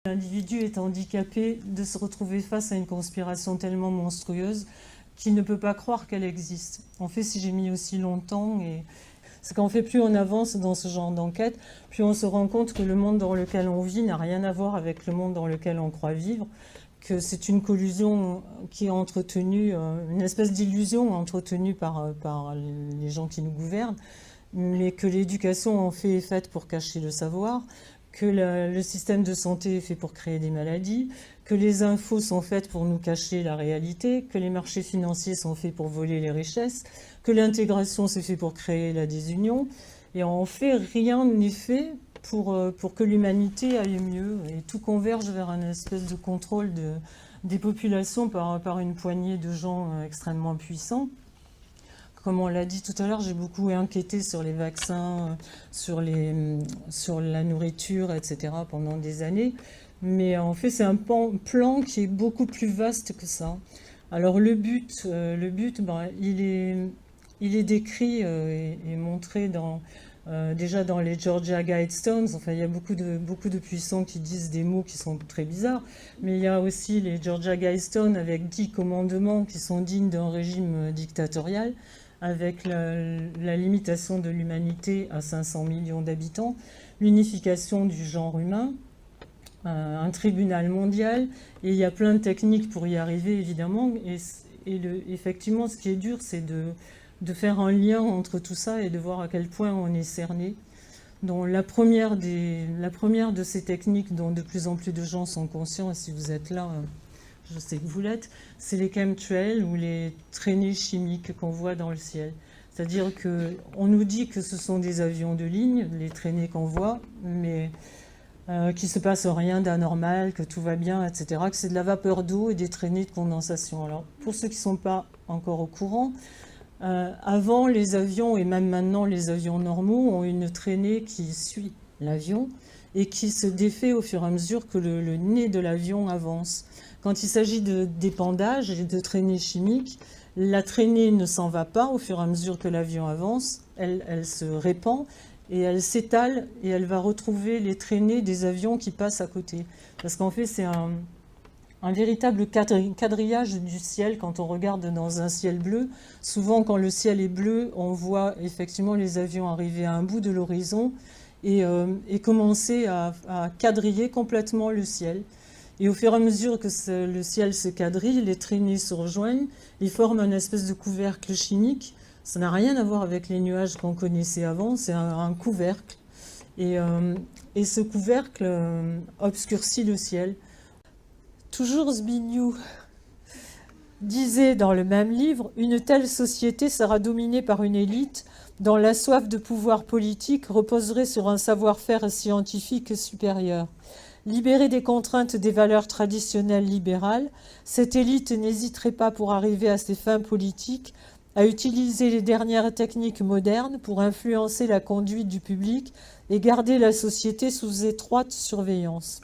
L'individu est handicapé de se retrouver face à une conspiration tellement monstrueuse qu'il ne peut pas croire qu'elle existe. En fait, si j'ai mis aussi longtemps, c'est qu'en fait, plus on avance dans ce genre d'enquête, plus on se rend compte que le monde dans lequel on vit n'a rien à voir avec le monde dans lequel on croit vivre, que c'est une collusion qui est entretenue, une espèce d'illusion entretenue par les gens qui nous gouvernent, mais que l'éducation en fait est faite pour cacher le savoir, que le système de santé est fait pour créer des maladies, que les infos sont faites pour nous cacher la réalité, que les marchés financiers sont faits pour voler les richesses, que l'intégration c'est fait pour créer la désunion. Et en fait, rien n'est fait pour que l'humanité aille mieux. Et tout converge vers une espèce de contrôle des populations par une poignée de gens extrêmement puissants. Comme on l'a dit tout à l'heure, j'ai beaucoup inquiété sur les vaccins, sur la nourriture, etc. pendant des années. Mais en fait, c'est un plan qui est beaucoup plus vaste que ça. Alors le but il est décrit et montré déjà dans les Georgia Guidestones. Enfin, il y a beaucoup de puissants qui disent des mots qui sont très bizarres. Mais il y a aussi les Georgia Guidestones avec 10 commandements qui sont dignes d'un régime dictatorial, avec la limitation de l'humanité à 500 millions d'habitants, l'unification du genre humain, un tribunal mondial, et il y a plein de techniques pour y arriver, évidemment. Effectivement, ce qui est dur, c'est de faire un lien entre tout ça et de voir à quel point on est cerné. Donc, la première de ces techniques dont de plus en plus de gens sont conscients, et si vous êtes là, je sais que vous l'êtes, c'est les chemtrails ou les traînées chimiques qu'on voit dans le ciel. C'est-à-dire qu'on nous dit que ce sont des avions de ligne, les traînées qu'on voit, mais qu'il ne se passe rien d'anormal, que tout va bien, etc., que c'est de la vapeur d'eau et des traînées de condensation. Alors, pour ceux qui ne sont pas encore au courant, avant, les avions, et même maintenant les avions normaux, ont une traînée qui suit l'avion et qui se défait au fur et à mesure que le nez de l'avion avance. Quand il s'agit d'épandage et de traînées chimiques, la traînée ne s'en va pas au fur et à mesure que l'avion avance, elle se répand et elle s'étale et elle va retrouver les traînées des avions qui passent à côté. Parce qu'en fait, c'est un véritable quadrillage du ciel quand on regarde dans un ciel bleu. Souvent, quand le ciel est bleu, on voit effectivement les avions arriver à un bout de l'horizon et commencer à quadriller complètement le ciel. Et au fur et à mesure que le ciel se quadrille, les traînées se rejoignent, ils forment une espèce de couvercle chimique. Ça n'a rien à voir avec les nuages qu'on connaissait avant, c'est un couvercle. Et ce couvercle obscurcit le ciel. Toujours Zbigniew disait dans le même livre, « Une telle société sera dominée par une élite dont la soif de pouvoir politique reposerait sur un savoir-faire scientifique supérieur. Libérée des contraintes des valeurs traditionnelles libérales, cette élite n'hésiterait pas pour arriver à ses fins politiques à utiliser les dernières techniques modernes pour influencer la conduite du public et garder la société sous étroite surveillance. »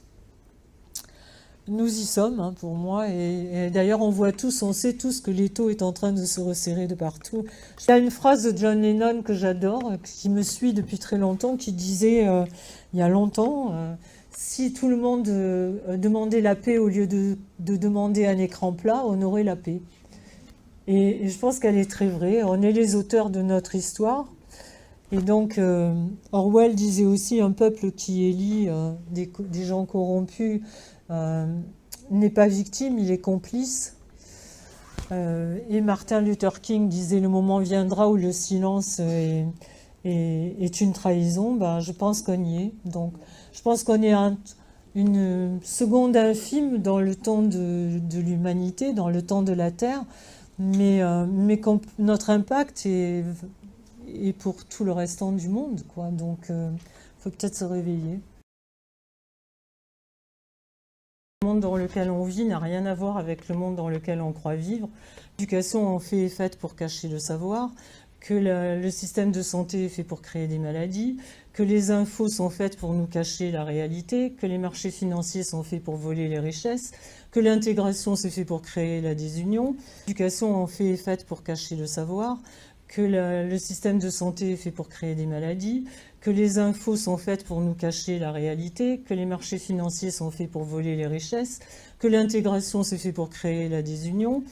Nous y sommes, pour moi, et d'ailleurs on sait tous que l'étau est en train de se resserrer de partout. Il y a une phrase de John Lennon que j'adore, qui me suit depuis très longtemps, qui disait, il y a longtemps, si tout le monde demandait la paix au lieu de demander un écran plat, on aurait la paix. Et je pense qu'elle est très vraie. On est les auteurs de notre histoire. Et donc, Orwell disait aussi, un peuple qui élit des gens corrompus n'est pas victime, il est complice. Et Martin Luther King disait, le moment viendra où le silence est une trahison. Ben, je pense qu'on y est. Donc, je pense qu'on est une seconde infime dans le temps de l'humanité, dans le temps de la Terre, mais notre impact est pour tout le restant du monde, quoi. Donc, faut peut-être se réveiller. Le monde dans lequel on vit n'a rien à voir avec le monde dans lequel on croit vivre. L'éducation en fait est faite pour cacher le savoir, que le système de santé est fait pour créer des maladies, que les infos sont faites pour nous cacher la réalité, que les marchés financiers sont faits pour voler les richesses, que l'intégration c'est fait pour créer la désunion. L'éducation en fait est faite pour cacher le savoir, que le système de santé est fait pour créer des maladies, que les infos sont faites pour nous cacher la réalité, que les marchés financiers sont faits pour voler les richesses, que l'intégration c'est fait pour créer la désunion.